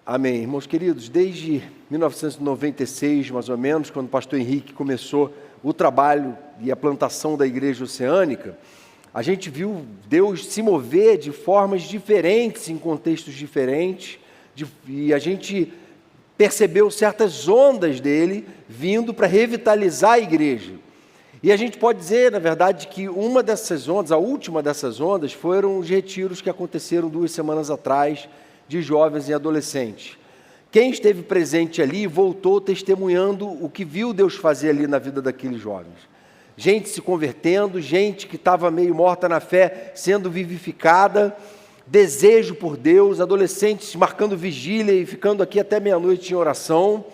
Amém. Irmãos queridos, desde 1996, mais ou menos, quando o pastor Henrique começou o trabalho e a plantação da Igreja Oceânica, a gente viu Deus se mover de formas diferentes, em contextos diferentes, e a gente percebeu certas ondas dele vindo para revitalizar a igreja. E a gente pode dizer, na verdade, que uma dessas ondas, a última dessas ondas, foram os retiros que aconteceram 2 semanas atrás, de jovens e adolescentes. Quem esteve presente ali voltou testemunhando o que viu Deus fazer ali na vida daqueles jovens. Gente se convertendo, gente que estava meio morta na fé sendo vivificada, desejo por Deus, adolescentes marcando vigília e ficando aqui até meia-noite em oração.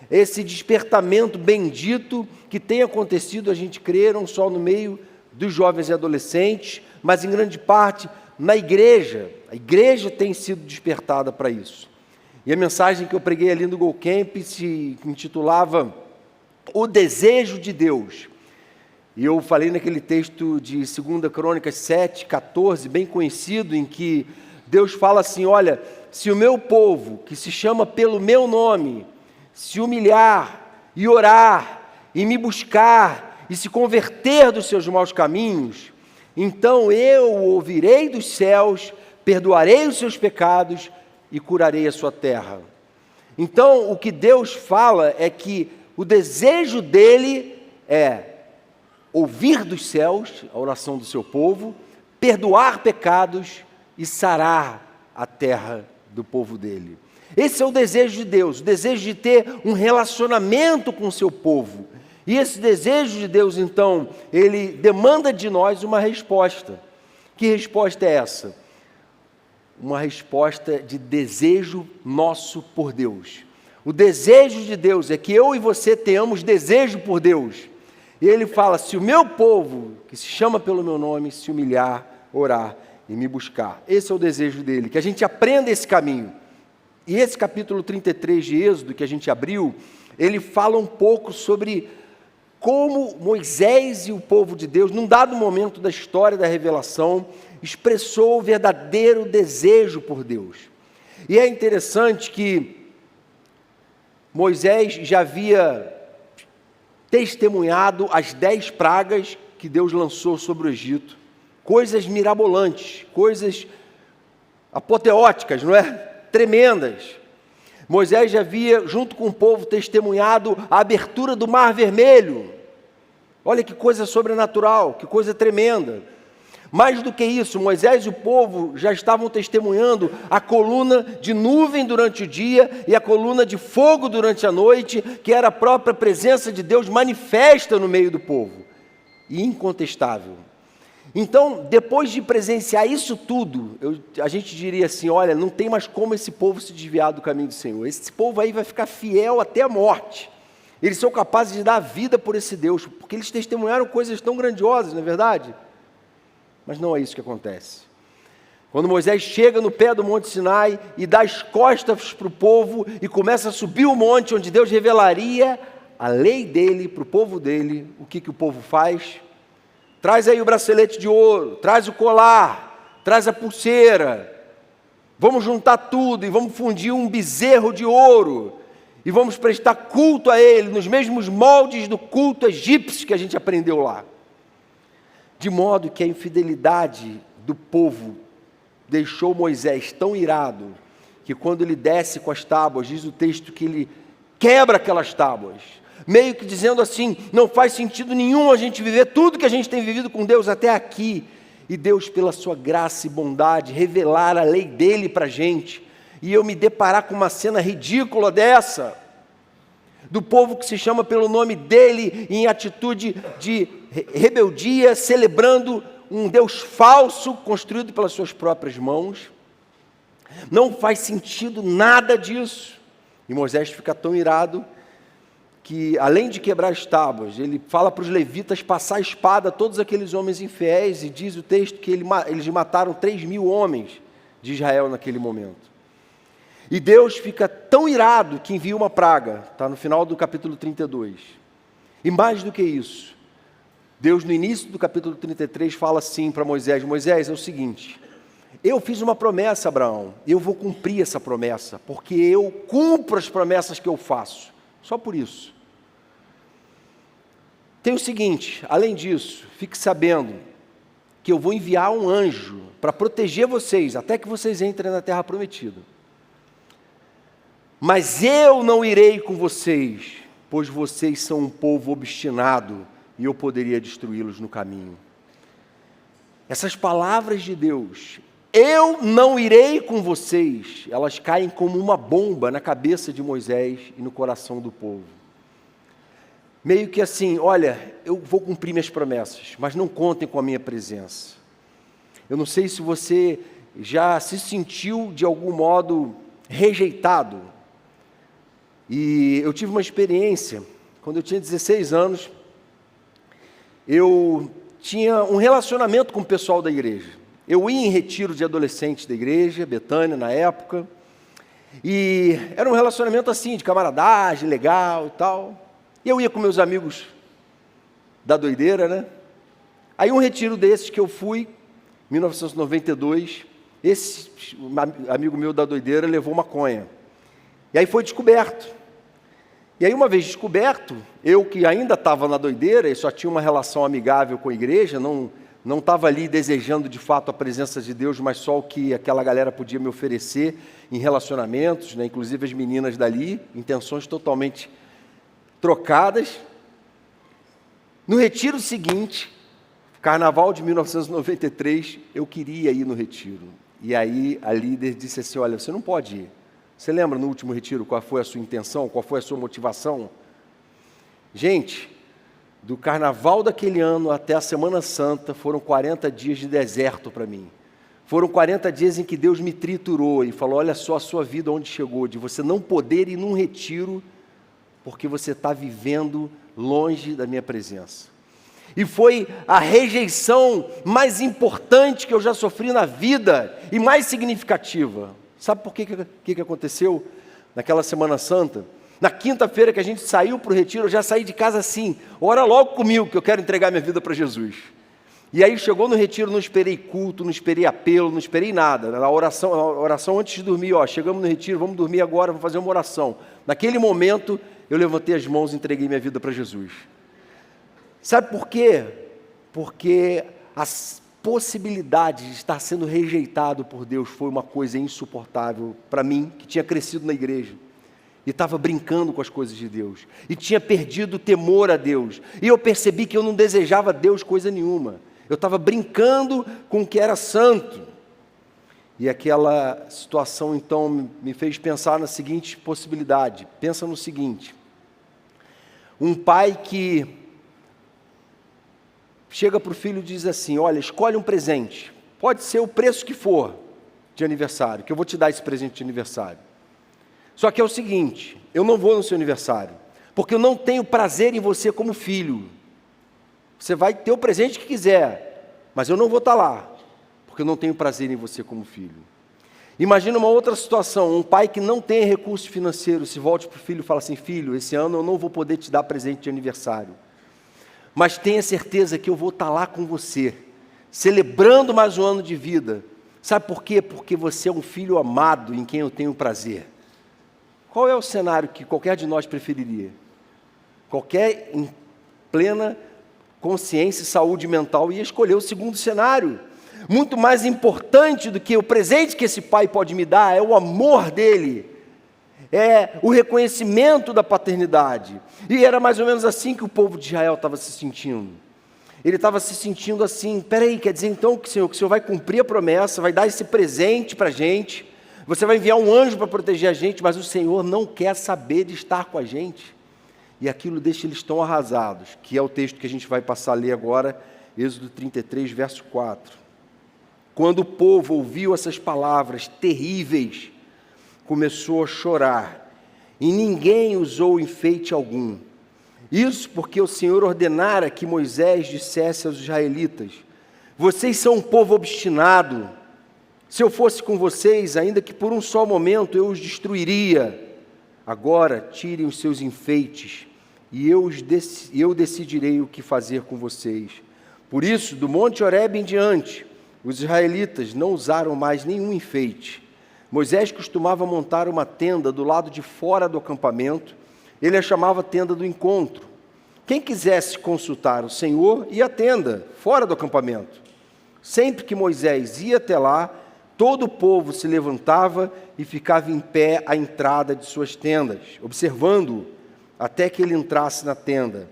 Esse despertamento bendito que tem acontecido, a gente crê, não só no meio dos jovens e adolescentes, mas em grande parte na igreja. A igreja tem sido despertada para isso. E a mensagem que eu preguei ali no Go Camp se intitulava O Desejo de Deus. E eu falei naquele texto de 2 Crônicas 7, 14, bem conhecido, em que Deus fala assim: olha, se o meu povo, que se chama pelo meu nome, se humilhar e orar e me buscar e se converter dos seus maus caminhos, então eu o ouvirei dos céus, perdoarei os seus pecados e curarei a sua terra. Então, o que Deus fala é que o desejo dele é ouvir dos céus a oração do seu povo, perdoar pecados e sarar a terra do povo dele. Esse é o desejo de Deus, o desejo de ter um relacionamento com o seu povo. E esse desejo de Deus, então, ele demanda de nós uma resposta. Que resposta é essa? Uma resposta de desejo nosso por Deus. O desejo de Deus é que eu e você tenhamos desejo por Deus. E ele fala: se o meu povo, que se chama pelo meu nome, se humilhar, orar e me buscar. Esse é o desejo dele, que a gente aprenda esse caminho. E esse capítulo 33 de Êxodo, que a gente abriu, ele fala um pouco sobre como Moisés e o povo de Deus, num dado momento da história da revelação, expressou o verdadeiro desejo por Deus. E é interessante que Moisés já havia testemunhado as 10 pragas que Deus lançou sobre o Egito, coisas mirabolantes, coisas apoteóticas, não é? Tremendas. Moisés já havia, junto com o povo, testemunhado a abertura do Mar Vermelho. Olha que coisa sobrenatural, que coisa tremenda. Mais do que isso, Moisés e o povo já estavam testemunhando a coluna de nuvem durante o dia e a coluna de fogo durante a noite, que era a própria presença de Deus manifesta no meio do povo, e incontestável. Então, depois de presenciar isso tudo, a gente diria assim: olha, não tem mais como esse povo se desviar do caminho do Senhor. Esse povo aí vai ficar fiel até a morte. Eles são capazes de dar a vida por esse Deus, porque eles testemunharam coisas tão grandiosas, não é verdade? Mas não é isso que acontece. Quando Moisés chega no pé do Monte Sinai e dá as costas para o povo e começa a subir o monte onde Deus revelaria a lei dele para o povo dele, o que o povo faz? Traz aí o bracelete de ouro, traz o colar, traz a pulseira. Vamos juntar tudo e vamos fundir um bezerro de ouro e vamos prestar culto a ele nos mesmos moldes do culto egípcio que a gente aprendeu lá. De modo que a infidelidade do povo deixou Moisés tão irado que quando ele desce com as tábuas, diz o texto que ele quebra aquelas tábuas, meio que dizendo assim: não faz sentido nenhum a gente viver tudo que a gente tem vivido com Deus até aqui, e Deus, pela sua graça e bondade, revelar a lei dele para a gente, e eu me deparar com uma cena ridícula dessa, do povo que se chama pelo nome dele, em atitude de rebeldia, celebrando um Deus falso, construído pelas suas próprias mãos. Não faz sentido nada disso. E Moisés fica tão irado, que além de quebrar as tábuas, ele fala para os levitas passar a espada a todos aqueles homens infiéis, e diz o texto que eles mataram 3.000 homens de Israel naquele momento. E Deus fica tão irado que envia uma praga, está no final do capítulo 32. E mais do que isso, Deus no início do capítulo 33 fala assim para Moisés: Moisés, é o seguinte, eu fiz uma promessa, Abraão, e eu vou cumprir essa promessa, porque eu cumpro as promessas que eu faço, só por isso. Tem o seguinte, além disso, fique sabendo que eu vou enviar um anjo para proteger vocês, até que vocês entrem na terra prometida. Mas eu não irei com vocês, pois vocês são um povo obstinado, e eu poderia destruí-los no caminho. Essas palavras de Deus, eu não irei com vocês, elas caem como uma bomba na cabeça de Moisés e no coração do povo. Meio que assim, olha, eu vou cumprir minhas promessas, mas não contem com a minha presença. Eu não sei se você já se sentiu de algum modo rejeitado. E eu tive uma experiência, quando eu tinha 16 anos, eu tinha um relacionamento com o pessoal da igreja. Eu ia em retiro de adolescentes da igreja, Betânia na época, e era um relacionamento assim, de camaradagem, legal e tal. E eu ia com meus amigos da doideira, né? Aí um retiro desses que eu fui, 1992, esse amigo meu da doideira levou maconha. E aí foi descoberto. E aí uma vez descoberto, eu que ainda estava na doideira e só tinha uma relação amigável com a igreja, não estava ali desejando de fato a presença de Deus, mas só o que aquela galera podia me oferecer em relacionamentos, né? Inclusive as meninas dali, intenções totalmente trocadas. No retiro seguinte, carnaval de 1993, eu queria ir no retiro. E aí a líder disse assim, olha, você não pode ir. Você lembra no último retiro qual foi a sua intenção, qual foi a sua motivação? Gente, do carnaval daquele ano até a Semana Santa, foram 40 dias de deserto para mim. Foram 40 dias em que Deus me triturou e falou, olha só a sua vida onde chegou, de você não poder ir num retiro porque você está vivendo longe da minha presença. E foi a rejeição mais importante que eu já sofri na vida e mais significativa. Sabe por que aconteceu naquela Semana Santa? Na quinta-feira que a gente saiu para o retiro, eu já saí de casa assim, ora logo comigo que eu quero entregar minha vida para Jesus. E aí chegou no retiro, não esperei culto, não esperei apelo, não esperei nada. A oração antes de dormir, chegamos no retiro, vamos dormir agora, vamos fazer uma oração. Naquele momento, eu levantei as mãos e entreguei minha vida para Jesus. Sabe por quê? Porque as possibilidades de estar sendo rejeitado por Deus foi uma coisa insuportável para mim, que tinha crescido na igreja, e estava brincando com as coisas de Deus, e tinha perdido o temor a Deus, e eu percebi que eu não desejava a Deus coisa nenhuma, eu estava brincando com o que era santo, e aquela situação então me fez pensar na seguinte possibilidade, pensa no seguinte, um pai que chega para o filho e diz assim, olha, escolhe um presente, pode ser o preço que for de aniversário, que eu vou te dar esse presente de aniversário. Só que é o seguinte, eu não vou no seu aniversário, porque eu não tenho prazer em você como filho. Você vai ter o presente que quiser, mas eu não vou estar lá, porque eu não tenho prazer em você como filho. Imagina uma outra situação, um pai que não tem recursos financeiros, se volte para o filho e fala assim, filho, esse ano eu não vou poder te dar presente de aniversário, mas tenha certeza que eu vou estar lá com você, celebrando mais um ano de vida. Sabe por quê? Porque você é um filho amado em quem eu tenho prazer. Qual é o cenário que qualquer de nós preferiria? Qualquer em plena consciência e saúde mental ia escolher o segundo cenário. Muito mais importante do que o presente que esse pai pode me dar é o amor dele. É o reconhecimento da paternidade. E era mais ou menos assim que o povo de Israel estava se sentindo. Ele estava se sentindo assim, peraí, quer dizer então que o Senhor vai cumprir a promessa, vai dar esse presente para a gente, você vai enviar um anjo para proteger a gente, mas o Senhor não quer saber de estar com a gente. E aquilo deixa eles tão arrasados, que é o texto que a gente vai passar a ler agora, Êxodo 33, verso 4. Quando o povo ouviu essas palavras terríveis, começou a chorar, e ninguém usou enfeite algum. Isso porque o Senhor ordenara que Moisés dissesse aos israelitas, vocês são um povo obstinado, se eu fosse com vocês, ainda que por um só momento eu os destruiria. Agora tirem os seus enfeites, e eu decidirei o que fazer com vocês. Por isso, do Monte Horebe em diante, os israelitas não usaram mais nenhum enfeite. Moisés costumava montar uma tenda do lado de fora do acampamento. Ele a chamava tenda do encontro. Quem quisesse consultar o Senhor ia à tenda, fora do acampamento. Sempre que Moisés ia até lá, todo o povo se levantava e ficava em pé à entrada de suas tendas, observando-o até que ele entrasse na tenda.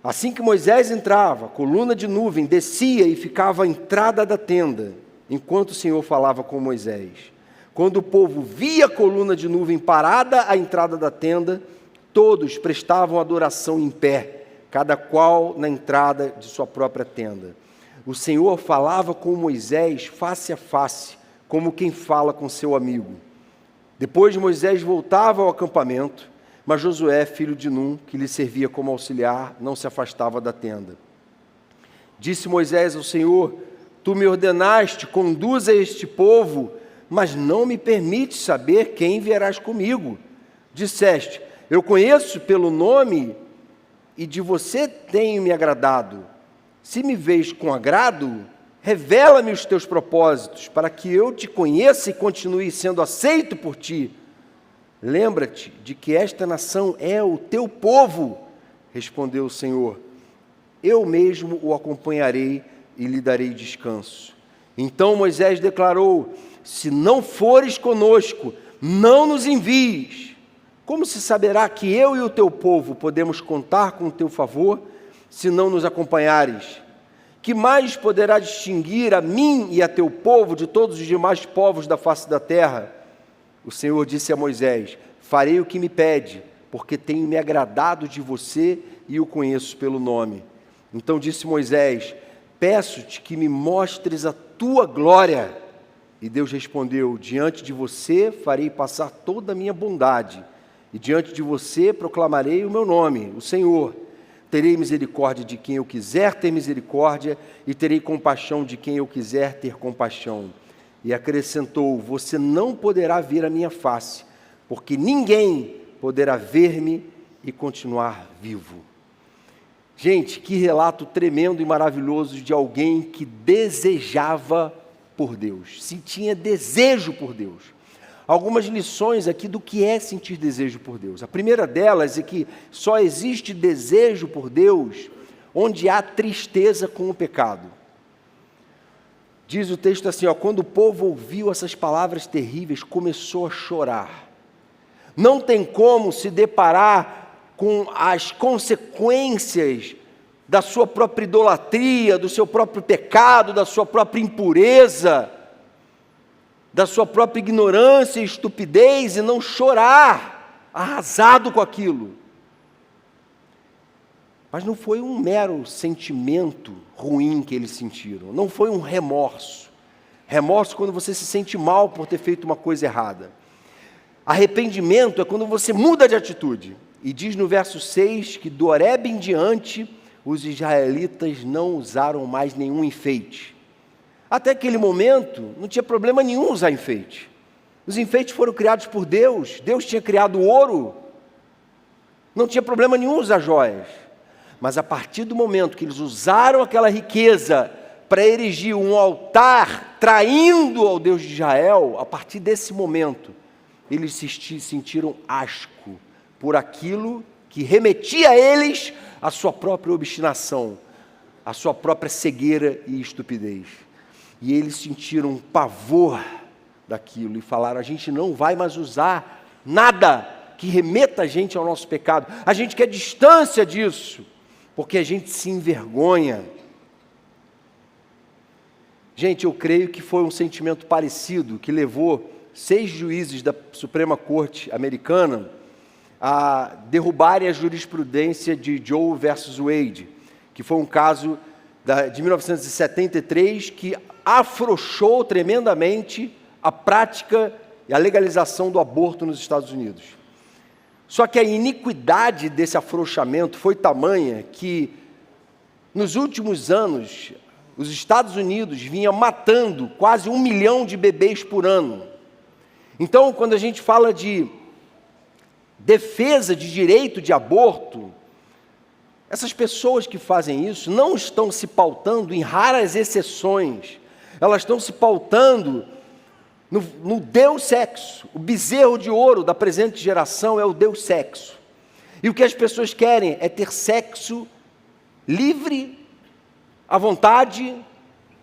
Assim que Moisés entrava, a coluna de nuvem descia e ficava à entrada da tenda, enquanto o Senhor falava com Moisés. Quando o povo via a coluna de nuvem parada à entrada da tenda, todos prestavam adoração em pé, cada qual na entrada de sua própria tenda. O Senhor falava com Moisés face a face, como quem fala com seu amigo. Depois Moisés voltava ao acampamento, mas Josué, filho de Num, que lhe servia como auxiliar, não se afastava da tenda. Disse Moisés ao Senhor: Tu me ordenaste, conduza este povo, mas não me permites saber quem virás comigo. Disseste: Eu conheço pelo nome e de você tenho me agradado. Se me vês com agrado, revela-me os teus propósitos, para que eu te conheça e continue sendo aceito por ti. Lembra-te de que esta nação é o teu povo, respondeu o Senhor. Eu mesmo o acompanharei e lhe darei descanso. Então Moisés declarou: Se não fores conosco, não nos envies. Como se saberá que eu e o teu povo podemos contar com o teu favor, se não nos acompanhares? Que mais poderá distinguir a mim e a teu povo de todos os demais povos da face da terra? O Senhor disse a Moisés: Farei o que me pede, porque tenho me agradado de você e o conheço pelo nome. Então disse Moisés: Peço-te que me mostres a tua glória. E Deus respondeu: Diante de você farei passar toda a minha bondade, e diante de você proclamarei o meu nome, o Senhor. Terei misericórdia de quem eu quiser ter misericórdia, e terei compaixão de quem eu quiser ter compaixão. E acrescentou: Você não poderá ver a minha face, porque ninguém poderá ver-me e continuar vivo. Gente, que relato tremendo e maravilhoso de alguém que desejava por Deus, sentia desejo por Deus. Algumas lições aqui do que é sentir desejo por Deus. A primeira delas é que só existe desejo por Deus onde há tristeza com o pecado. Diz o texto assim, quando o povo ouviu essas palavras terríveis, começou a chorar. Não tem como se deparar com as consequências da sua própria idolatria, do seu próprio pecado, da sua própria impureza, da sua própria ignorância e estupidez, e não chorar, arrasado com aquilo. Mas não foi um mero sentimento ruim que eles sentiram, não foi um remorso. Remorso quando você se sente mal por ter feito uma coisa errada. Arrependimento é quando você muda de atitude. E diz no verso 6 que do Horebe em diante, os israelitas não usaram mais nenhum enfeite. Até aquele momento, não tinha problema nenhum usar enfeite. Os enfeites foram criados por Deus. Deus tinha criado o ouro. Não tinha problema nenhum usar joias. Mas a partir do momento que eles usaram aquela riqueza para erigir um altar, traindo ao Deus de Israel, a partir desse momento, eles se sentiram asco por aquilo que remetia a eles a sua própria obstinação, a sua própria cegueira e estupidez. E eles sentiram pavor daquilo e falaram: a gente não vai mais usar nada que remeta a gente ao nosso pecado. A gente quer distância disso, porque a gente se envergonha. Gente, eu creio que foi um sentimento parecido que levou 6 juízes da Suprema Corte americana a derrubarem a jurisprudência de Roe versus Wade, que foi um caso de 1973 que afrouxou tremendamente a prática e a legalização do aborto nos Estados Unidos. Só que a iniquidade desse afrouxamento foi tamanha que, nos últimos anos, os Estados Unidos vinham matando quase 1 milhão de bebês por ano. Então, quando a gente fala de defesa de direito de aborto, essas pessoas que fazem isso não estão se pautando em raras exceções. elas estão se pautando no Deus sexo. O bezerro de ouro da presente geração é o Deus sexo. E o que as pessoas querem é ter sexo livre, à vontade,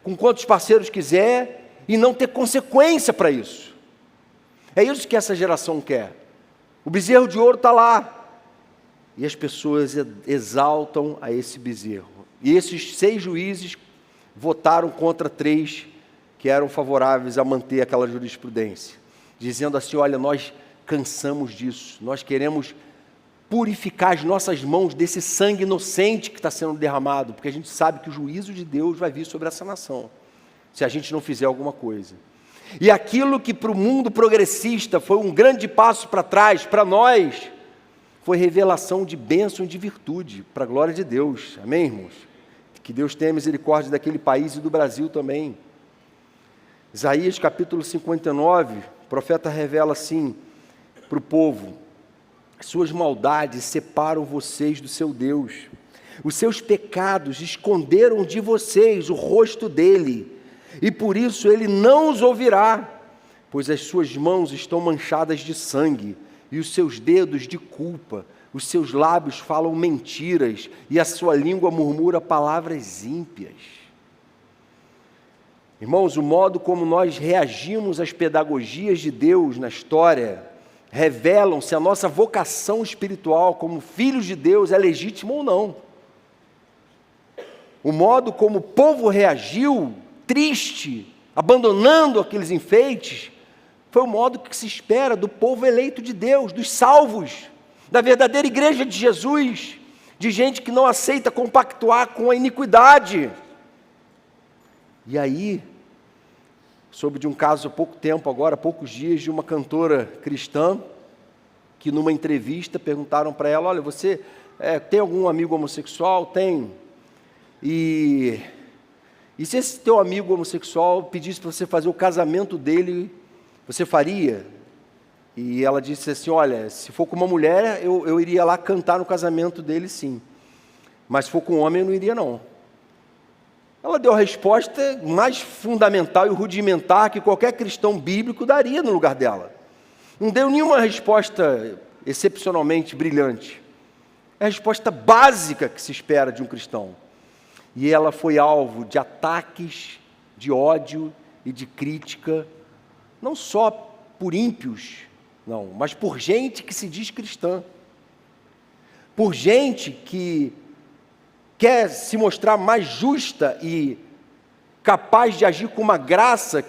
com quantos parceiros quiser, e não ter consequência para isso. É isso que essa geração quer. O bezerro de ouro está lá. E as pessoas exaltam a esse bezerro. E esses 6 juízes votaram contra 3 que eram favoráveis a manter aquela jurisprudência, dizendo assim: olha, nós cansamos disso, nós queremos purificar as nossas mãos desse sangue inocente que está sendo derramado, porque a gente sabe que o juízo de Deus vai vir sobre essa nação, se a gente não fizer alguma coisa. E aquilo que para o mundo progressista foi um grande passo para trás, para nós, foi revelação de bênção e de virtude, para a glória de Deus. Amém, irmãos? Que Deus tenha misericórdia daquele país e do Brasil também. Isaías capítulo 59, o profeta revela assim para o povo: suas maldades separam vocês do seu Deus, os seus pecados esconderam de vocês o rosto dele, e por isso ele não os ouvirá, pois as suas mãos estão manchadas de sangue, e os seus dedos de culpa, os seus lábios falam mentiras, e a sua língua murmura palavras ímpias. Irmãos, o modo como nós reagimos às pedagogias de Deus na história revelam se a nossa vocação espiritual como filhos de Deus é legítima ou não. O modo como o povo reagiu, triste, abandonando aqueles enfeites, foi o modo que se espera do povo eleito de Deus, dos salvos, da verdadeira igreja de Jesus, de gente que não aceita compactuar com a iniquidade. E aí, soube de um caso há pouco tempo agora, há poucos dias, de uma cantora cristã, que numa entrevista perguntaram para ela: olha, você tem algum amigo homossexual? Tem. E se esse teu amigo homossexual pedisse para você fazer o casamento dele, você faria? E ela disse assim: olha, se for com uma mulher, eu iria lá cantar no casamento dele, sim. Mas se for com um homem, eu não iria, não. Ela deu a resposta mais fundamental e rudimentar que qualquer cristão bíblico daria no lugar dela. Não deu nenhuma resposta excepcionalmente brilhante. É a resposta básica que se espera de um cristão. E ela foi alvo de ataques, de ódio e de crítica, não só por ímpios, não, mas por gente que se diz cristã. Por gente que quer se mostrar mais justa e capaz de agir com uma graça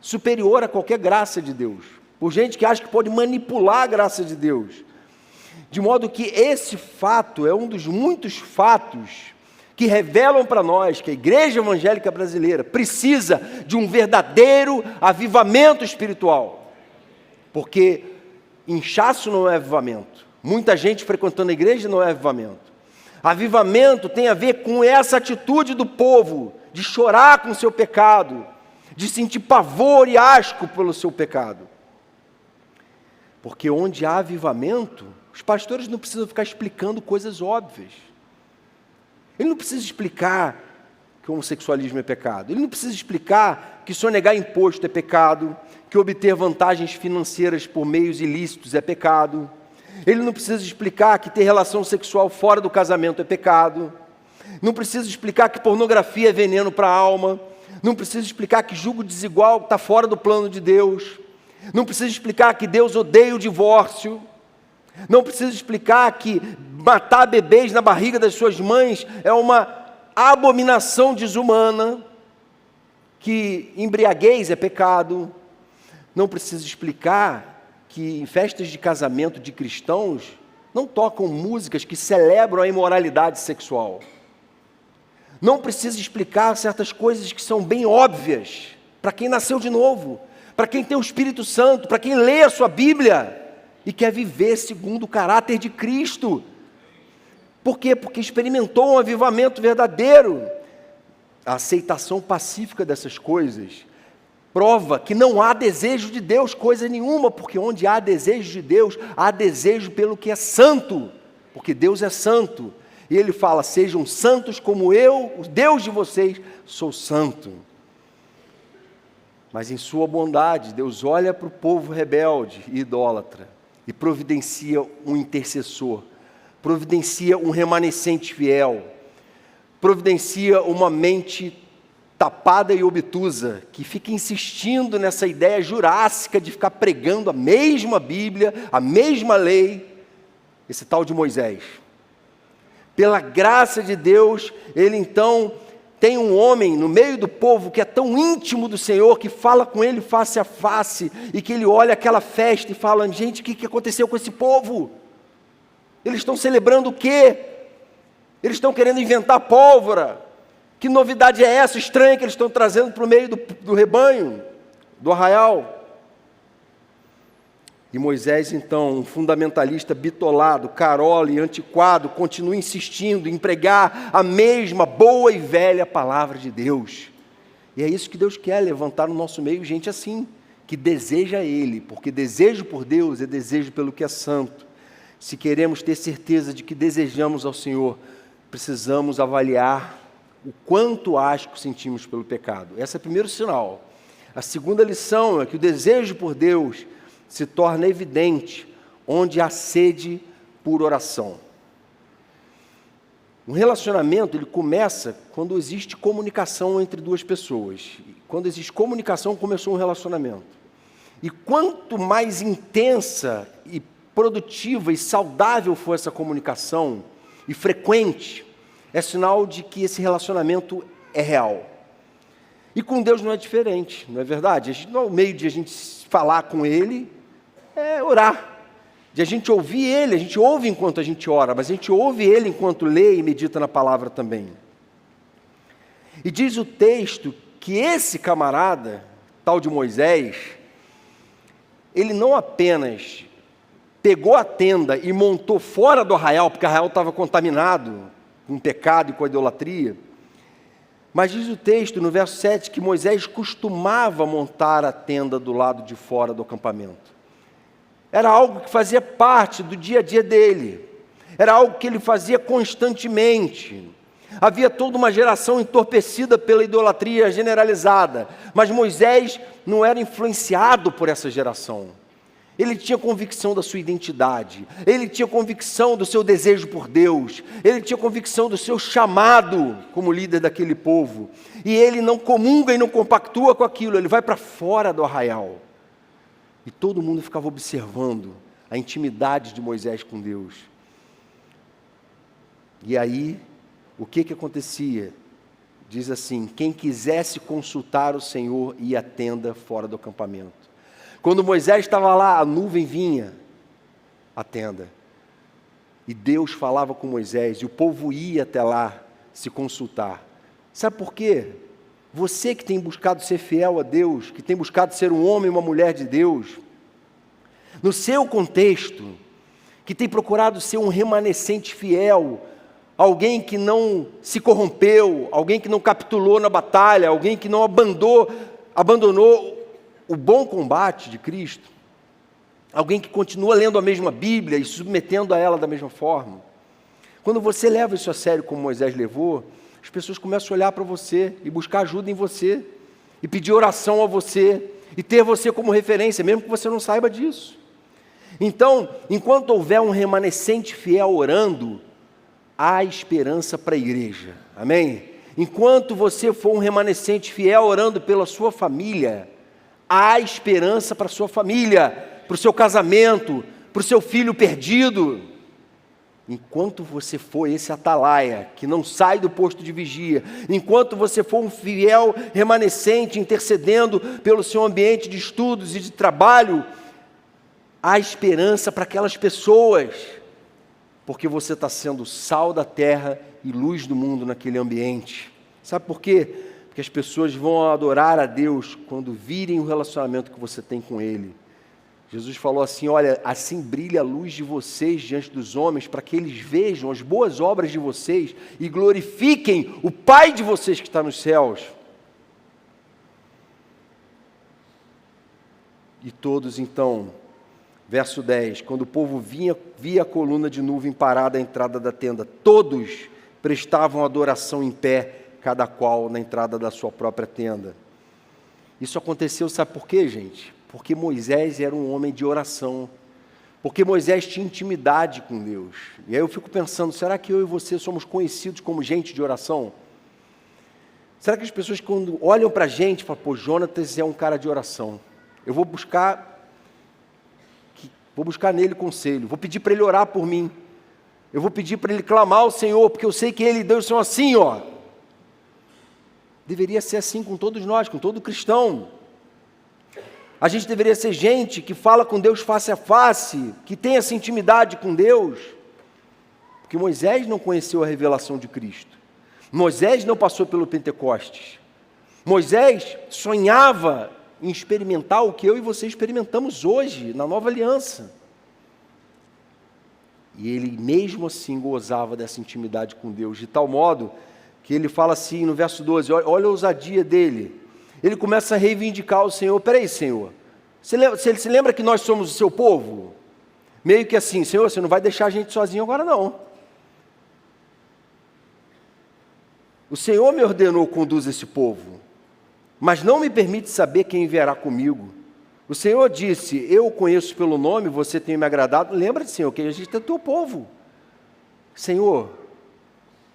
superior a qualquer graça de Deus. Por gente que acha que pode manipular a graça de Deus. De modo que esse fato é um dos muitos fatos que revelam para nós que a igreja evangélica brasileira precisa de um verdadeiro avivamento espiritual. Porque inchaço não é avivamento. Muita gente frequentando a igreja não é avivamento. Avivamento tem a ver com essa atitude do povo, de chorar com o seu pecado, de sentir pavor e asco pelo seu pecado. Porque onde há avivamento, os pastores não precisam ficar explicando coisas óbvias. Ele não precisa explicar que o homossexualismo é pecado. Ele não precisa explicar que sonegar imposto é pecado, que obter vantagens financeiras por meios ilícitos é pecado. Ele não precisa explicar que ter relação sexual fora do casamento é pecado. Não precisa explicar que pornografia é veneno para a alma. Não precisa explicar que julgo desigual está fora do plano de Deus. Não precisa explicar que Deus odeia o divórcio. Não precisa explicar que matar bebês na barriga das suas mães é uma abominação desumana, que embriaguez é pecado. Não precisa explicar que em festas de casamento de cristãos não tocam músicas que celebram a imoralidade sexual. Não precisa explicar certas coisas que são bem óbvias para quem nasceu de novo, para quem tem o Espírito Santo, para quem lê a sua Bíblia e quer viver segundo o caráter de Cristo. Por quê? Porque experimentou um avivamento verdadeiro. A aceitação pacífica dessas coisas prova que não há desejo de Deus, coisa nenhuma, porque onde há desejo de Deus, há desejo pelo que é santo, porque Deus é santo. E Ele fala: sejam santos como eu, o Deus de vocês, sou santo. Mas em sua bondade, Deus olha para o povo rebelde e idólatra e providencia um intercessor, providencia um remanescente fiel, providencia uma mente tapada e obtusa, que fica insistindo nessa ideia jurássica de ficar pregando a mesma Bíblia, a mesma lei, esse tal de Moisés. Pela graça de Deus, ele então tem um homem no meio do povo que é tão íntimo do Senhor, que fala com ele face a face, e que ele olha aquela festa e fala: gente, o que aconteceu com esse povo? Eles estão celebrando o quê? Eles estão querendo inventar pólvora. Que novidade é essa estranha que eles estão trazendo para o meio do rebanho, do arraial? E Moisés, então, um fundamentalista bitolado, carola e antiquado, continua insistindo em pregar a mesma boa e velha palavra de Deus. E é isso que Deus quer, levantar no nosso meio gente assim, que deseja Ele, porque desejo por Deus é desejo pelo que é santo. Se queremos ter certeza de que desejamos ao Senhor, precisamos avaliar o quanto asco sentimos pelo pecado. Esse é o primeiro sinal. A segunda lição é que o desejo por Deus se torna evidente onde há sede por oração. Um relacionamento, ele começa quando existe comunicação entre duas pessoas. Quando existe comunicação, começou um relacionamento. E quanto mais intensa e produtiva e saudável for essa comunicação, e frequente, é sinal de que esse relacionamento é real. E com Deus não é diferente, não é verdade? Não é o meio de a gente falar com Ele, é orar. De a gente ouvir Ele, a gente ouve enquanto a gente ora, mas a gente ouve Ele enquanto lê e medita na palavra também. E diz o texto que esse camarada, tal de Moisés, ele não apenas pegou a tenda e montou fora do arraial, porque o arraial estava contaminado com o pecado e com a idolatria, mas diz o texto, no verso 7, que Moisés costumava montar a tenda do lado de fora do acampamento. Era algo que fazia parte do dia a dia dele, era algo que ele fazia constantemente. Havia toda uma geração entorpecida pela idolatria generalizada, mas Moisés não era influenciado por essa geração. Ele tinha convicção da sua identidade, ele tinha convicção do seu desejo por Deus, ele tinha convicção do seu chamado como líder daquele povo, e ele não comunga e não compactua com aquilo, ele vai para fora do arraial. E todo mundo ficava observando a intimidade de Moisés com Deus. E aí, o que acontecia? Diz assim: quem quisesse consultar o Senhor ia à tenda fora do acampamento. Quando Moisés estava lá, a nuvem vinha à tenda. E Deus falava com Moisés, e o povo ia até lá se consultar. Sabe por quê? Você que tem buscado ser fiel a Deus, que tem buscado ser um homem e uma mulher de Deus, no seu contexto, que tem procurado ser um remanescente fiel, alguém que não se corrompeu, alguém que não capitulou na batalha, alguém que não abandonou o bom combate de Cristo, alguém que continua lendo a mesma Bíblia e submetendo a ela da mesma forma. Quando você leva isso a sério como Moisés levou, as pessoas começam a olhar para você e buscar ajuda em você, e pedir oração a você, e ter você como referência, mesmo que você não saiba disso. Então, enquanto houver um remanescente fiel orando, há esperança para a igreja, amém? Enquanto você for um remanescente fiel orando pela sua família, há esperança para a sua família, para o seu casamento, para o seu filho perdido. Enquanto você for esse atalaia, que não sai do posto de vigia, enquanto você for um fiel remanescente, intercedendo pelo seu ambiente de estudos e de trabalho, há esperança para aquelas pessoas, porque você está sendo sal da terra e luz do mundo naquele ambiente. Sabe por quê? Porque as pessoas vão adorar a Deus quando virem o relacionamento que você tem com Ele. Jesus falou assim: olha, assim brilha a luz de vocês diante dos homens, para que eles vejam as boas obras de vocês e glorifiquem o Pai de vocês que está nos céus. E todos então, verso 10, quando o povo via a coluna de nuvem parada à entrada da tenda, todos prestavam adoração em pé, cada qual na entrada da sua própria tenda. Isso aconteceu, sabe por quê, gente? Porque Moisés era um homem de oração. Porque Moisés tinha intimidade com Deus. E aí eu fico pensando, será que eu e você somos conhecidos como gente de oração? Será que as pessoas quando olham para a gente, falam, pô, Jonatas é um cara de oração. Eu vou buscar nele conselho, vou pedir para ele orar por mim. Eu vou pedir para ele clamar ao Senhor, porque eu sei que ele e Deus são assim, ó. Deveria ser assim com todos nós, com todo cristão. A gente deveria ser gente que fala com Deus face a face, que tem essa intimidade com Deus. Porque Moisés não conheceu a revelação de Cristo. Moisés não passou pelo Pentecostes. Moisés sonhava em experimentar o que eu e você experimentamos hoje, na nova aliança. E ele mesmo assim gozava dessa intimidade com Deus, de tal modo que ele fala assim no verso 12, olha a ousadia dele. Ele começa a reivindicar o Senhor. Peraí, Senhor, você se lembra que nós somos o seu povo? Meio que assim, Senhor, você não vai deixar a gente sozinho agora não. O Senhor me ordenou conduzir esse povo, mas não me permite saber quem vierá comigo. O Senhor disse, eu o conheço pelo nome, você tem me agradado. Lembra-te, Senhor, que a gente é teu povo. Senhor,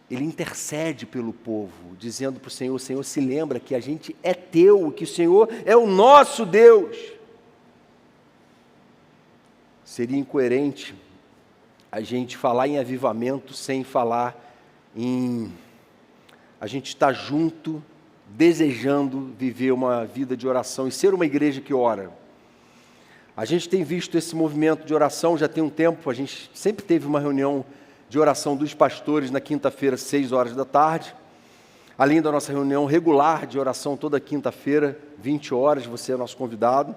ele intercede pelo povo, dizendo para o Senhor, Senhor, se lembra que a gente é teu, que o Senhor é o nosso Deus. Seria incoerente a gente falar em avivamento sem falar em a gente estar junto, desejando viver uma vida de oração e ser uma igreja que ora. A gente tem visto esse movimento de oração já tem um tempo, a gente sempre teve uma reunião de oração dos pastores na quinta-feira, 6 horas da tarde, além da nossa reunião regular de oração toda quinta-feira, 20 horas, você é nosso convidado,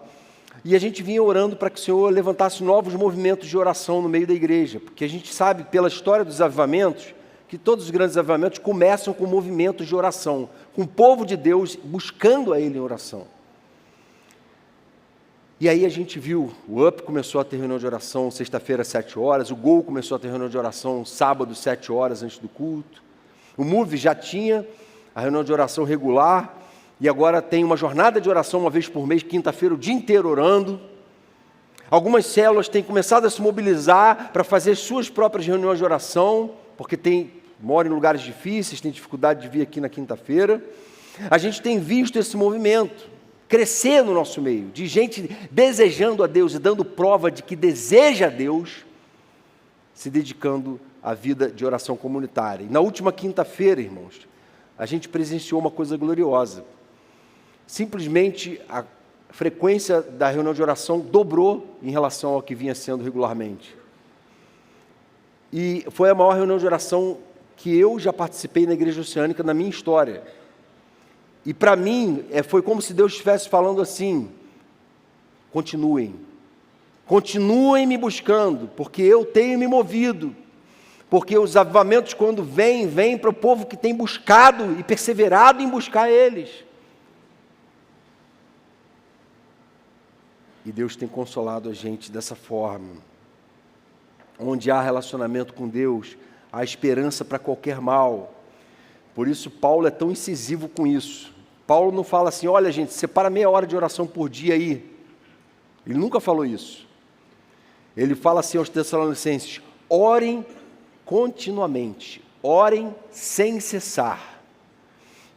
e a gente vinha orando para que o Senhor levantasse novos movimentos de oração no meio da igreja, porque a gente sabe pela história dos avivamentos, que todos os grandes avivamentos começam com movimentos de oração, com o povo de Deus buscando a Ele em oração. E aí a gente viu, o UP começou a ter reunião de oração sexta-feira, 7 horas, o Gol começou a ter reunião de oração sábado, 7 horas antes do culto, o Move já tinha a reunião de oração regular, e agora tem uma jornada de oração uma vez por mês, quinta-feira, o dia inteiro orando. Algumas células têm começado a se mobilizar para fazer suas próprias reuniões de oração, porque moram em lugares difíceis, tem dificuldade de vir aqui na quinta-feira. A gente tem visto esse movimento crescer no nosso meio, de gente desejando a Deus e dando prova de que deseja a Deus, se dedicando à vida de oração comunitária. E na última quinta-feira, irmãos, a gente presenciou uma coisa gloriosa. Simplesmente a frequência da reunião de oração dobrou em relação ao que vinha sendo regularmente. E foi a maior reunião de oração que eu já participei na Igreja Oceânica na minha história. E para mim, foi como se Deus estivesse falando assim, continuem me buscando, porque eu tenho me movido, porque os avivamentos quando vêm para o povo que tem buscado e perseverado em buscar eles. E Deus tem consolado a gente dessa forma. Onde há relacionamento com Deus, há esperança para qualquer mal. Por isso Paulo é tão incisivo com isso. Paulo não fala assim, olha gente, separa meia hora de oração por dia aí. Ele nunca falou isso. Ele fala assim aos Tessalonicenses, orem continuamente, orem sem cessar.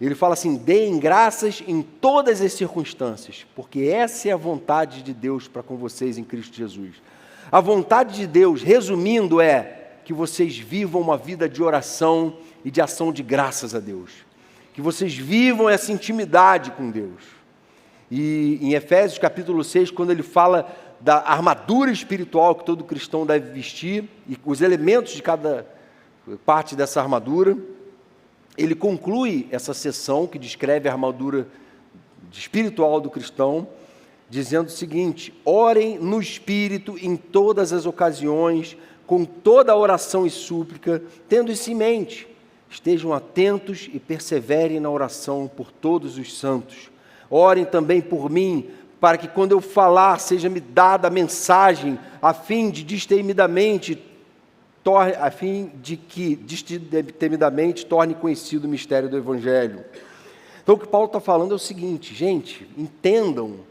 Ele fala assim, deem graças em todas as circunstâncias, porque essa é a vontade de Deus para com vocês em Cristo Jesus. A vontade de Deus, resumindo, é que vocês vivam uma vida de oração e de ação de graças a Deus. Que vocês vivam essa intimidade com Deus. E em Efésios capítulo 6, quando ele fala da armadura espiritual que todo cristão deve vestir, e os elementos de cada parte dessa armadura, ele conclui essa seção que descreve a armadura espiritual do cristão, dizendo o seguinte, orem no Espírito em todas as ocasiões, com toda a oração e súplica, tendo isso em mente. Estejam atentos e perseverem na oração por todos os santos. Orem também por mim, para que quando eu falar, seja-me dada a mensagem, a fim de que destemidamente torne conhecido o mistério do Evangelho. Então o que Paulo está falando é o seguinte: gente, entendam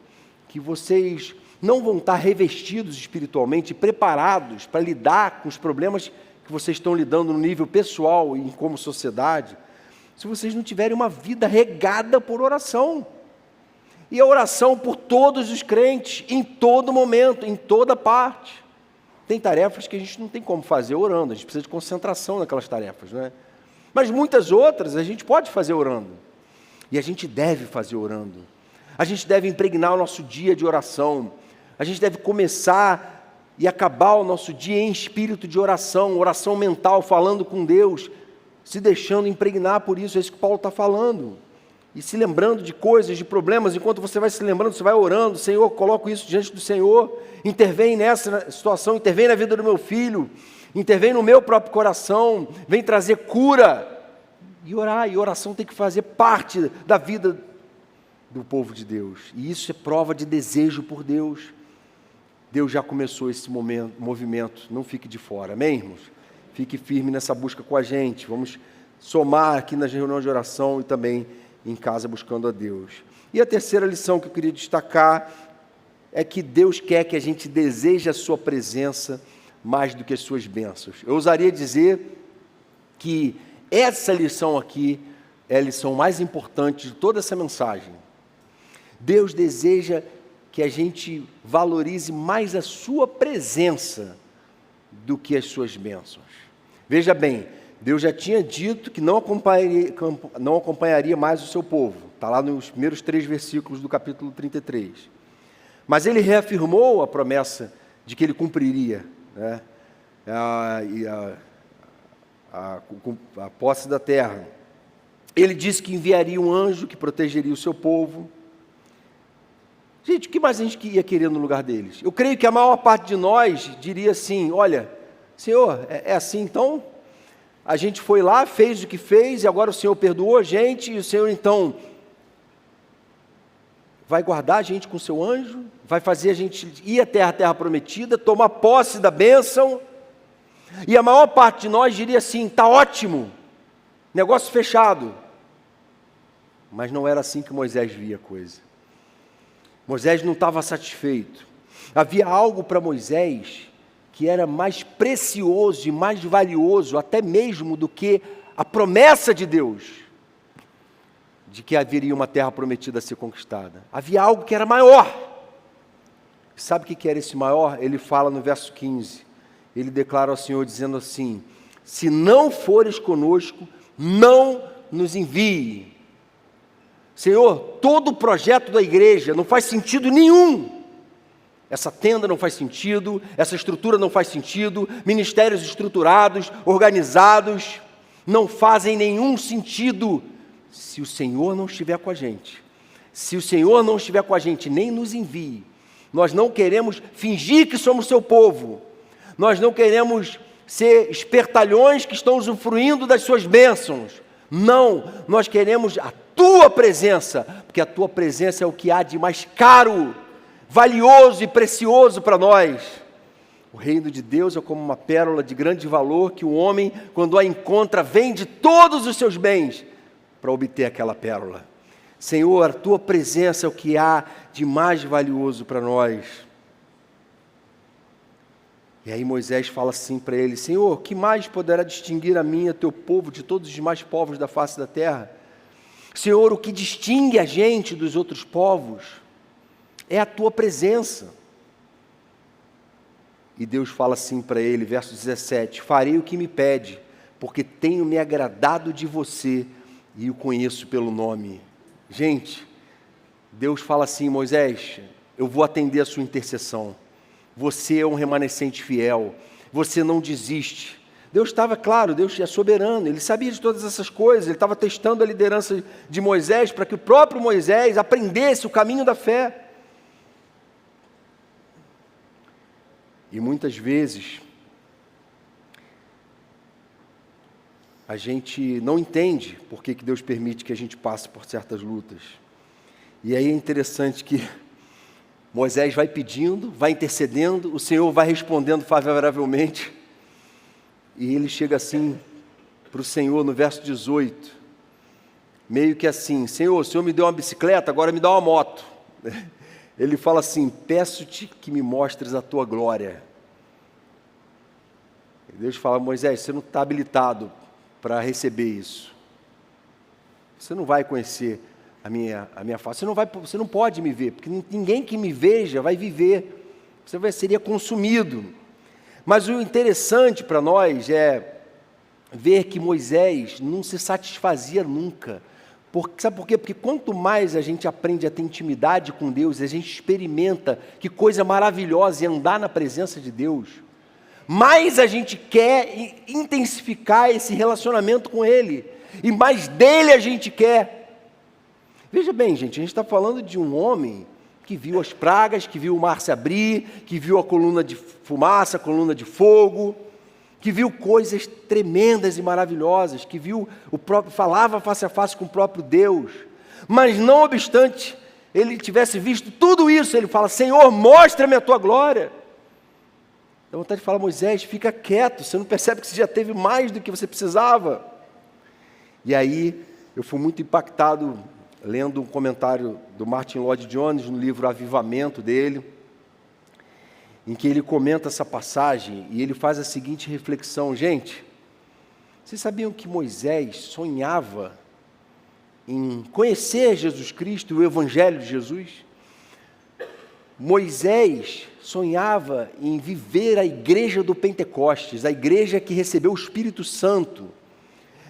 que vocês não vão estar revestidos espiritualmente, preparados para lidar com os problemas que vocês estão lidando no nível pessoal e como sociedade, se vocês não tiverem uma vida regada por oração. E a oração por todos os crentes, em todo momento, em toda parte. Tem tarefas que a gente não tem como fazer orando, a gente precisa de concentração naquelas tarefas, não é? Mas muitas outras a gente pode fazer orando. E a gente deve fazer orando. A gente deve impregnar o nosso dia de oração. A gente deve começar e acabar o nosso dia em espírito de oração, oração mental, falando com Deus, se deixando impregnar por isso, é isso que Paulo está falando. E se lembrando de coisas, de problemas, enquanto você vai se lembrando, você vai orando: Senhor, coloco isso diante do Senhor, intervém nessa situação, intervém na vida do meu filho, intervém no meu próprio coração, vem trazer cura. E orar, e oração tem que fazer parte da vida do povo de Deus. E isso é prova de desejo por Deus. Deus já começou esse movimento, não fique de fora, amém, irmãos? Fique firme nessa busca com a gente, vamos somar aqui nas reuniões de oração e também em casa buscando a Deus. E a terceira lição que eu queria destacar é que Deus quer que a gente deseje a sua presença mais do que as suas bênçãos. Eu ousaria dizer que essa lição aqui é a lição mais importante de toda essa mensagem. Deus deseja que a gente valorize mais a sua presença do que as suas bênçãos. Veja bem, Deus já tinha dito que não acompanharia mais o seu povo. Está lá nos primeiros 3 versículos do capítulo 33. Mas Ele reafirmou a promessa de que Ele cumpriria, né? A posse da terra. Ele disse que enviaria um anjo que protegeria o seu povo. Gente, o que mais a gente ia querer no lugar deles? Eu creio que a maior parte de nós diria assim: olha, Senhor, é assim então? A gente foi lá, fez o que fez, e agora o Senhor perdoou a gente, e o Senhor então vai guardar a gente com o seu anjo, vai fazer a gente ir até a terra prometida, tomar posse da bênção. E a maior parte de nós diria assim: está ótimo, negócio fechado. Mas não era assim que Moisés via a coisa. Moisés não estava satisfeito. Havia algo para Moisés que era mais precioso e mais valioso, até mesmo do que a promessa de Deus, de que haveria uma terra prometida a ser conquistada. Havia algo que era maior. Sabe o que era esse maior? Ele fala no verso 15. Ele declara ao Senhor dizendo assim: se não fores conosco, não nos envie. Senhor, todo o projeto da igreja não faz sentido nenhum. Essa tenda não faz sentido, essa estrutura não faz sentido, ministérios estruturados, organizados, não fazem nenhum sentido se o Senhor não estiver com a gente. Se o Senhor não estiver com a gente, nem nos envie. Nós não queremos fingir que somos seu povo. Nós não queremos ser espertalhões que estão usufruindo das suas bênçãos. Não, nós queremos a tua presença, porque a tua presença é o que há de mais caro, valioso e precioso para nós. O reino de Deus é como uma pérola de grande valor que o homem, quando a encontra, vende todos os seus bens para obter aquela pérola. Senhor, a tua presença é o que há de mais valioso para nós. E aí Moisés fala assim para ele: Senhor, que mais poderá distinguir a mim e a teu povo de todos os demais povos da face da terra? Senhor, o que distingue a gente dos outros povos é a tua presença. E Deus fala assim para ele, verso 17: farei o que me pede, porque tenho me agradado de você e o conheço pelo nome. Gente, Deus fala assim: Moisés, eu vou atender a sua intercessão. Você é um remanescente fiel, você não desiste. Deus estava, claro, Deus é soberano, Ele sabia de todas essas coisas, Ele estava testando a liderança de Moisés para que o próprio Moisés aprendesse o caminho da fé. E muitas vezes a gente não entende por que Deus permite que a gente passe por certas lutas. E aí é interessante que Moisés vai pedindo, vai intercedendo, o Senhor vai respondendo favoravelmente. E ele chega assim para o Senhor no verso 18: meio que assim: Senhor, o Senhor me deu uma bicicleta, agora me dá uma moto. Ele fala assim: peço-te que me mostres a tua glória. E Deus fala: Moisés, você não está habilitado para receber isso. Você não vai conhecer a minha face, você não pode me ver, porque ninguém que me veja vai viver, seria consumido. Mas o interessante para nós é ver que Moisés não se satisfazia nunca. Sabe por quê? Porque quanto mais a gente aprende a ter intimidade com Deus, a gente experimenta que coisa maravilhosa é andar na presença de Deus, mais a gente quer intensificar esse relacionamento com Ele, e mais dele a gente quer. Veja bem, gente, a gente está falando de um homem que viu as pragas, que viu o mar se abrir, que viu a coluna de fumaça, a coluna de fogo, que viu coisas tremendas e maravilhosas, que viu falava face a face com o próprio Deus. Mas não obstante ele tivesse visto tudo isso, ele fala: Senhor, mostra-me a tua glória. Dá vontade de falar: Moisés, fica quieto, você não percebe que você já teve mais do que você precisava? E aí eu fui muito impactado lendo um comentário do Martin Lloyd-Jones no livro Avivamento dele, em que ele comenta essa passagem e ele faz a seguinte reflexão: gente, vocês sabiam que Moisés sonhava em conhecer Jesus Cristo e o Evangelho de Jesus? Moisés sonhava em viver a igreja do Pentecostes, a igreja que recebeu o Espírito Santo.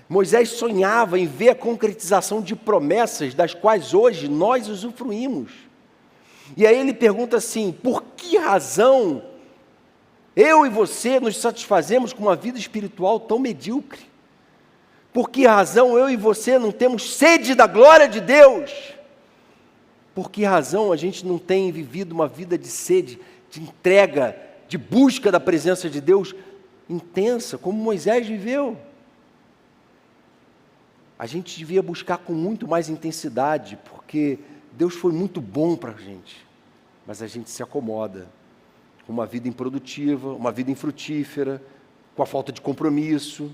Moisés sonhava em ver a concretização de promessas das quais hoje nós usufruímos. E aí ele pergunta assim: por que razão eu e você nos satisfazemos com uma vida espiritual tão medíocre? Por que razão eu e você não temos sede da glória de Deus? Por que razão a gente não tem vivido uma vida de sede, de entrega, de busca da presença de Deus intensa, como Moisés viveu? A gente devia buscar com muito mais intensidade, porque Deus foi muito bom para a gente, mas a gente se acomoda com uma vida improdutiva, uma vida infrutífera, com a falta de compromisso.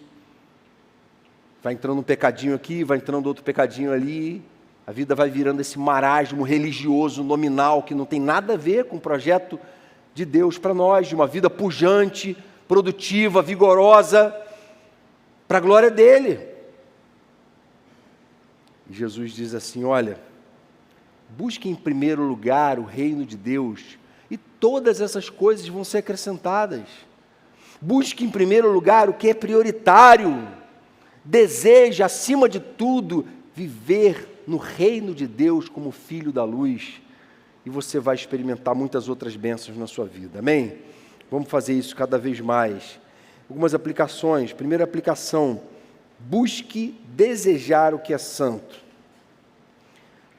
Vai entrando um pecadinho aqui, vai entrando outro pecadinho ali, a vida vai virando esse marasmo religioso nominal que não tem nada a ver com o projeto de Deus para nós, de uma vida pujante, produtiva, vigorosa, para a glória dEle. E Jesus diz assim: olha, busque em primeiro lugar o reino de Deus e todas essas coisas vão ser acrescentadas. Busque em primeiro lugar o que é prioritário. Deseje, acima de tudo, viver no reino de Deus como filho da luz, e você vai experimentar muitas outras bênçãos na sua vida. Amém? Vamos fazer isso cada vez mais. Algumas aplicações. Primeira aplicação: busque desejar o que é santo.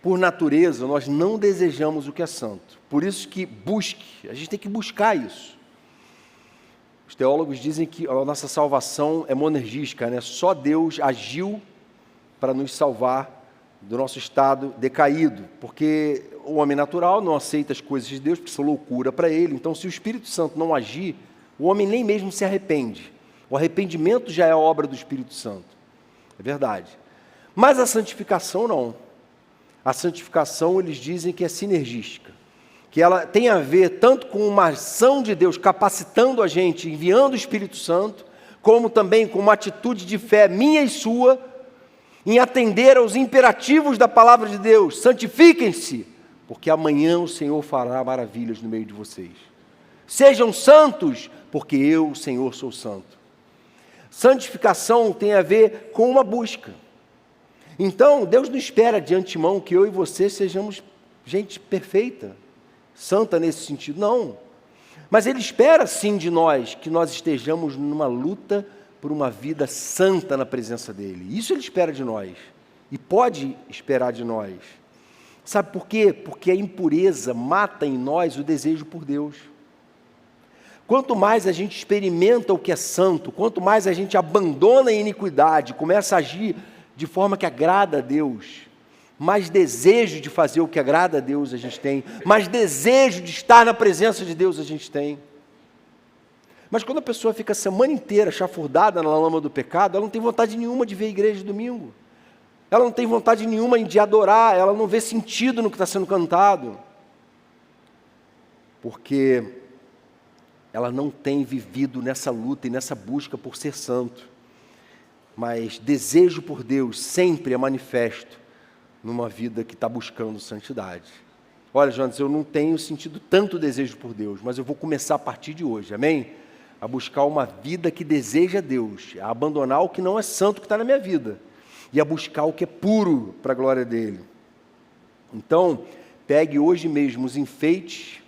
Por natureza, nós não desejamos o que é santo. Por isso que busque, a gente tem que buscar isso. Os teólogos dizem que a nossa salvação é monergística, né? Só Deus agiu para nos salvar do nosso estado decaído, porque o homem natural não aceita as coisas de Deus, porque são loucura para ele. Então, se o Espírito Santo não agir, o homem nem mesmo se arrepende. O arrependimento já é a obra do Espírito Santo. É verdade. Mas a santificação não. A santificação, eles dizem que é sinergística, que ela tem a ver tanto com uma ação de Deus capacitando a gente, enviando o Espírito Santo, como também com uma atitude de fé minha e sua, em atender aos imperativos da palavra de Deus. Santifiquem-se, porque amanhã o Senhor fará maravilhas no meio de vocês. Sejam santos, porque eu, o Senhor, sou santo. Santificação tem a ver com uma busca. Então, Deus não espera de antemão que eu e você sejamos gente perfeita, santa nesse sentido, não. Mas Ele espera sim de nós, que nós estejamos numa luta por uma vida santa na presença dEle. Isso Ele espera de nós, e pode esperar de nós. Sabe por quê? Porque a impureza mata em nós o desejo por Deus. Quanto mais a gente experimenta o que é santo, quanto mais a gente abandona a iniquidade, começa a agir de forma que agrada a Deus, mais desejo de fazer o que agrada a Deus a gente tem, mais desejo de estar na presença de Deus a gente tem. Mas quando a pessoa fica a semana inteira chafurdada na lama do pecado, ela não tem vontade nenhuma de ver a igreja de domingo. ela não tem vontade nenhuma de adorar, ela não vê sentido no que está sendo cantado, porque ela não tem vivido nessa luta e nessa busca por ser santo. Mas desejo por Deus sempre é manifesto numa vida que está buscando santidade. Olha, Jonas, eu não tenho sentido tanto desejo por Deus, mas eu vou começar a partir de hoje, amém? A buscar uma vida que deseja Deus, a abandonar o que não é santo que está na minha vida, e a buscar o que é puro para a glória dEle. Então, pegue hoje mesmo os enfeites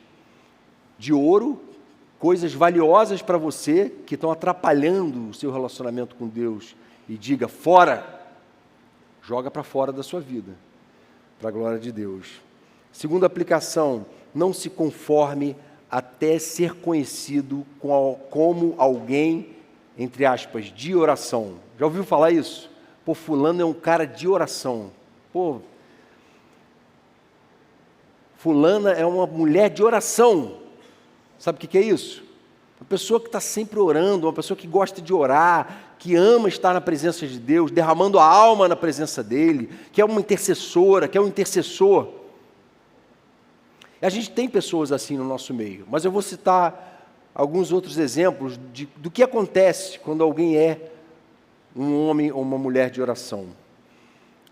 de ouro, coisas valiosas para você, que estão atrapalhando o seu relacionamento com Deus, e diga, fora, joga para fora da sua vida, para a glória de Deus. Segunda aplicação, não se conforme até ser conhecido como alguém, entre aspas, de oração. Já ouviu falar isso? Pô, fulano é um cara de oração. Pô, fulana é uma mulher de oração. Sabe o que é isso? Uma pessoa que está sempre orando, uma pessoa que gosta de orar, que ama estar na presença de Deus, derramando a alma na presença dEle, que é uma intercessora, que é um intercessor. A gente tem pessoas assim no nosso meio, mas eu vou citar alguns outros exemplos do que acontece quando alguém é um homem ou uma mulher de oração.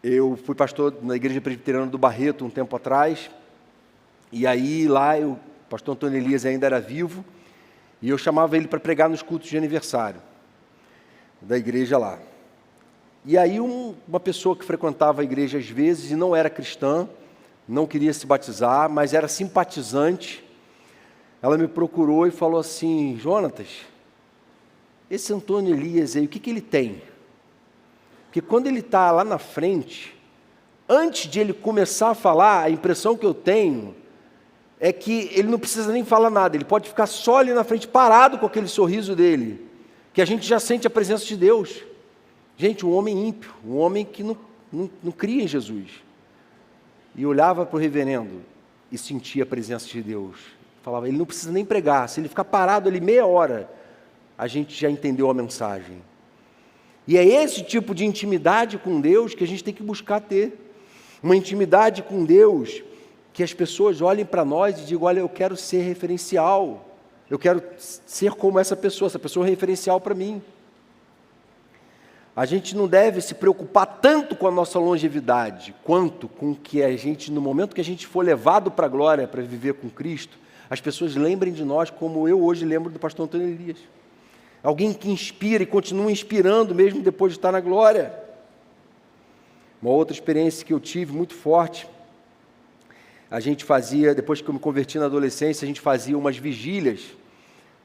Eu fui pastor na Igreja Presbiteriana do Barreto um tempo atrás, e aí lá o pastor Antônio Elias ainda era vivo, e eu chamava ele para pregar nos cultos de aniversário da igreja lá. E aí uma pessoa que frequentava a igreja às vezes e não era cristã, não queria se batizar, mas era simpatizante, ela me procurou e falou assim, Jonatas, esse Antônio Elias aí, o que ele tem? Porque quando ele está lá na frente, antes de ele começar a falar, a impressão que eu tenho é que ele não precisa nem falar nada, ele pode ficar só ali na frente, parado com aquele sorriso dele, que a gente já sente a presença de Deus. Gente, um homem ímpio, um homem que não cria em Jesus. E olhava para o reverendo e sentia a presença de Deus. Falava, ele não precisa nem pregar, se ele ficar parado ali meia hora, a gente já entendeu a mensagem. E é esse tipo de intimidade com Deus que a gente tem que buscar ter. Uma intimidade com Deus que as pessoas olhem para nós e digam, olha, eu quero ser referencial, eu quero ser como essa pessoa é referencial para mim. A gente não deve se preocupar tanto com a nossa longevidade, quanto com que a gente, no momento que a gente for levado para a glória, para viver com Cristo, as pessoas lembrem de nós como eu hoje lembro do pastor Antônio Elias. Alguém que inspira e continua inspirando mesmo depois de estar na glória. Uma outra experiência que eu tive muito forte, a gente fazia, depois que eu me converti na adolescência, a gente fazia umas vigílias,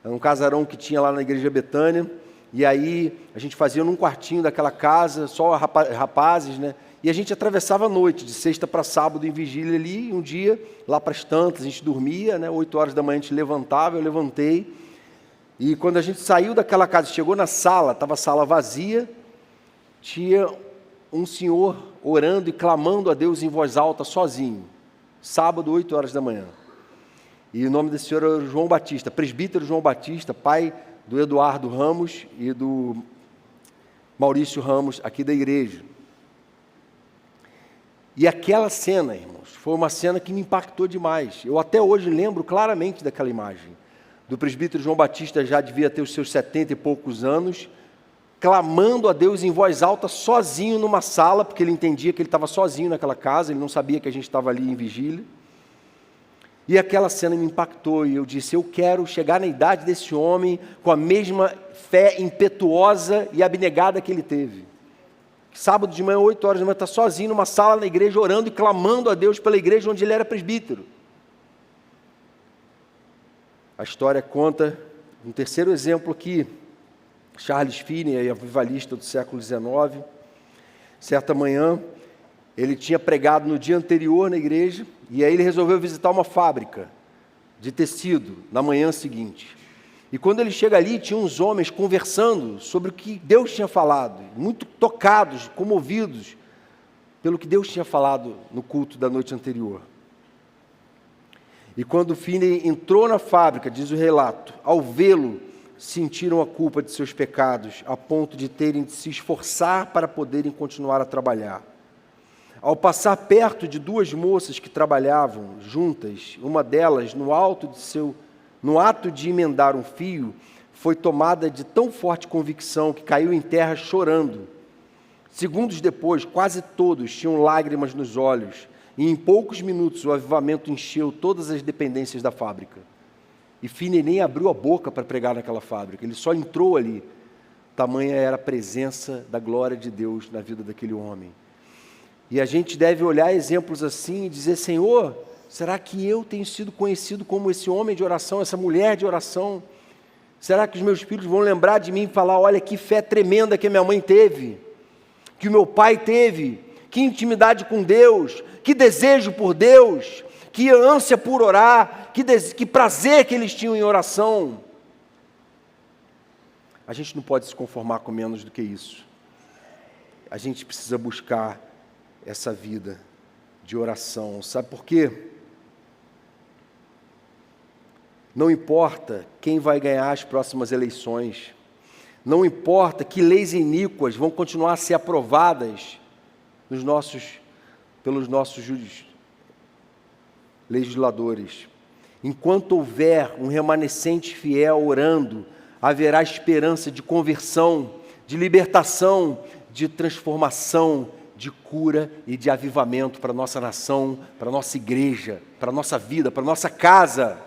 era um casarão que tinha lá na Igreja Betânia, e aí a gente fazia num quartinho daquela casa, só rapazes, né? E a gente atravessava a noite, de sexta para sábado em vigília ali, e um dia, lá para as tantas, a gente dormia, né? 8 horas da manhã a gente levantava, eu levantei, e quando a gente saiu daquela casa, chegou na sala, estava a sala vazia, tinha um senhor orando e clamando a Deus em voz alta, sozinho, sábado, 8 horas da manhã. E o nome desse senhor era João Batista, presbítero João Batista, pai do Eduardo Ramos e do Maurício Ramos, aqui da igreja. E aquela cena, irmãos, foi uma cena que me impactou demais. Eu até hoje lembro claramente daquela imagem. Do presbítero João Batista, já devia ter os seus 70 e poucos anos, clamando a Deus em voz alta, sozinho numa sala, porque ele entendia que ele estava sozinho naquela casa, ele não sabia que a gente estava ali em vigília. E aquela cena me impactou, e eu disse, eu quero chegar na idade desse homem com a mesma fé impetuosa e abnegada que ele teve. Sábado de manhã, 8 horas da manhã, está sozinho numa sala na igreja, orando e clamando a Deus pela igreja onde ele era presbítero. A história conta, um terceiro exemplo aqui, Charles Finney, avivalista do século XIX, certa manhã, ele tinha pregado no dia anterior na igreja, e aí ele resolveu visitar uma fábrica de tecido na manhã seguinte. E quando ele chega ali, tinha uns homens conversando sobre o que Deus tinha falado, muito tocados, comovidos pelo que Deus tinha falado no culto da noite anterior. E quando Finney entrou na fábrica, diz o relato, ao vê-lo, sentiram a culpa de seus pecados, a ponto de terem de se esforçar para poderem continuar a trabalhar. Ao passar perto de duas moças que trabalhavam juntas, uma delas, no ato de emendar um fio, foi tomada de tão forte convicção que caiu em terra chorando. Segundos depois, quase todos tinham lágrimas nos olhos, e em poucos minutos o avivamento encheu todas as dependências da fábrica. E Finney nem abriu a boca para pregar naquela fábrica, ele só entrou ali. Tamanha era a presença da glória de Deus na vida daquele homem. E a gente deve olhar exemplos assim e dizer: Senhor, será que eu tenho sido conhecido como esse homem de oração, essa mulher de oração? Será que os meus filhos vão lembrar de mim e falar: olha que fé tremenda que a minha mãe teve, que o meu pai teve, que intimidade com Deus, que desejo por Deus, que ânsia por orar, que prazer que eles tinham em oração? A gente não pode se conformar com menos do que isso. A gente precisa buscar essa vida de oração. Sabe por quê? Não importa quem vai ganhar as próximas eleições, não importa que leis iníquas vão continuar a ser aprovadas pelos nossos legisladores. Enquanto houver um remanescente fiel orando, haverá esperança de conversão, de libertação, de transformação, de cura e de avivamento para a nossa nação, para a nossa igreja, para a nossa vida, para a nossa casa.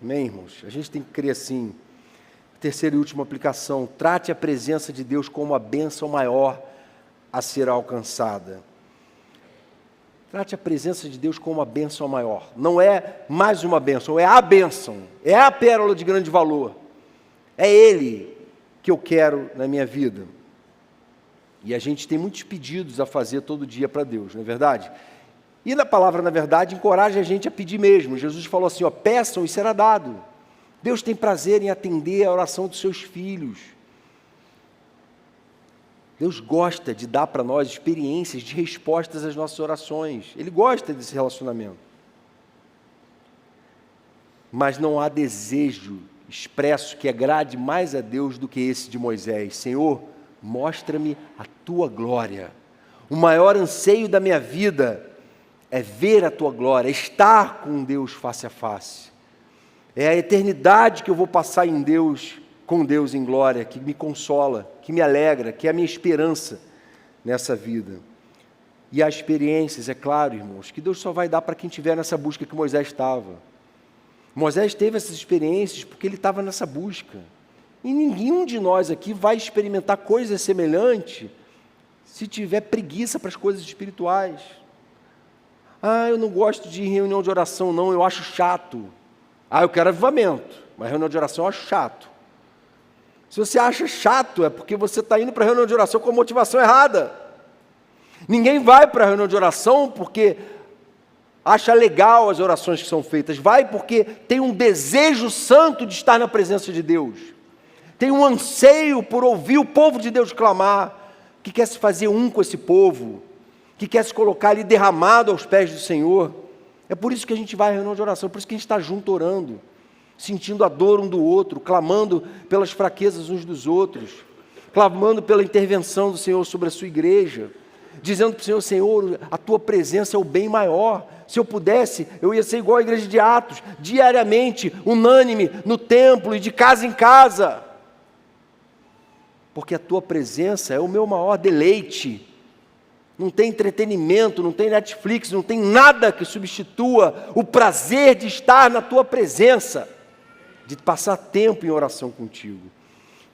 Amém, irmãos? A gente tem que crer assim. Terceira e última aplicação: trate a presença de Deus como a bênção maior a ser alcançada. Trate a presença de Deus como a bênção maior. Não é mais uma bênção, é a bênção, é a pérola de grande valor. É Ele que eu quero na minha vida. E a gente tem muitos pedidos a fazer todo dia para Deus, não é verdade? E na palavra, na verdade, encoraja a gente a pedir mesmo. Jesus falou assim, ó, peçam e será dado. Deus tem prazer em atender a oração dos seus filhos. Deus gosta de dar para nós experiências de respostas às nossas orações. Ele gosta desse relacionamento. Mas não há desejo expresso que agrade mais a Deus do que esse de Moisés. Senhor, mostra-me a tua glória. O maior anseio da minha vida é ver a tua glória, estar com Deus face a face. É a eternidade que eu vou passar em Deus, com Deus em glória, que me consola, que me alegra, que é a minha esperança nessa vida. E há experiências, é claro, irmãos, que Deus só vai dar para quem estiver nessa busca que Moisés estava. Moisés teve essas experiências porque ele estava nessa busca. E nenhum de nós aqui vai experimentar coisas semelhantes se tiver preguiça para as coisas espirituais. Eu não gosto de reunião de oração, não, eu acho chato. Eu quero avivamento, mas reunião de oração eu acho chato. Se você acha chato, é porque você está indo para a reunião de oração com a motivação errada. Ninguém vai para a reunião de oração porque acha legal as orações que são feitas. Vai porque tem um desejo santo de estar na presença de Deus. Tem um anseio por ouvir o povo de Deus clamar, que quer se fazer um com esse povo, que quer se colocar ali derramado aos pés do Senhor. É por isso que a gente vai à reunião de oração, é por isso que a gente está junto orando, sentindo a dor um do outro, clamando pelas fraquezas uns dos outros, clamando pela intervenção do Senhor sobre a sua igreja, dizendo para o Senhor, Senhor, a tua presença é o bem maior. Se eu pudesse, eu ia ser igual à igreja de Atos, diariamente, unânime, no templo e de casa em casa. Porque a tua presença é o meu maior deleite. Não tem entretenimento, não tem Netflix, não tem nada que substitua o prazer de estar na tua presença, de passar tempo em oração contigo.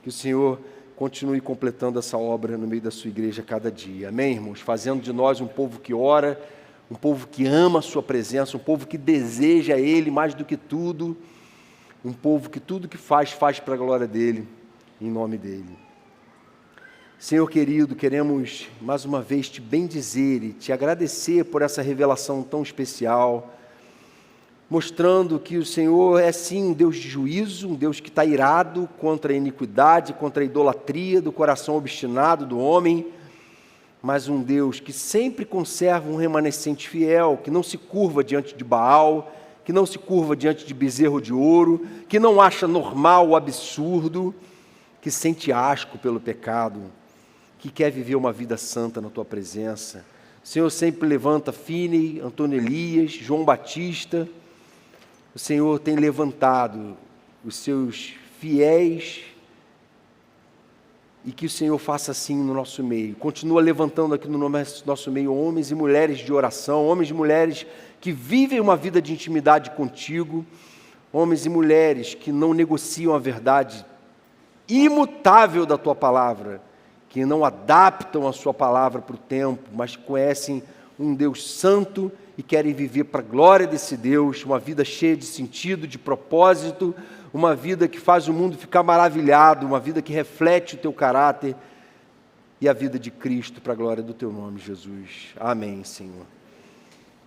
Que o Senhor continue completando essa obra no meio da sua igreja cada dia. Amém, irmãos? Fazendo de nós um povo que ora, um povo que ama a sua presença, um povo que deseja Ele mais do que tudo, um povo que tudo que faz para a glória dEle, em nome dEle. Senhor querido, queremos mais uma vez te bendizer e te agradecer por essa revelação tão especial, mostrando que o Senhor é sim um Deus de juízo, um Deus que está irado contra a iniquidade, contra a idolatria do coração obstinado do homem, mas um Deus que sempre conserva um remanescente fiel, que não se curva diante de Baal, que não se curva diante de bezerro de ouro, que não acha normal o absurdo, que sente asco pelo pecado, que quer viver uma vida santa na tua presença. O Senhor sempre levanta Finney, Antônio Elias, João Batista. O Senhor tem levantado os seus fiéis, e que o Senhor faça assim no nosso meio. Continua levantando aqui no nosso meio homens e mulheres de oração, homens e mulheres que vivem uma vida de intimidade contigo, homens e mulheres que não negociam a verdade imutável da tua palavra, que não adaptam a sua palavra para o tempo, mas conhecem um Deus santo e querem viver para a glória desse Deus, uma vida cheia de sentido, de propósito, uma vida que faz o mundo ficar maravilhado, uma vida que reflete o teu caráter e a vida de Cristo para a glória do teu nome, Jesus. Amém, Senhor.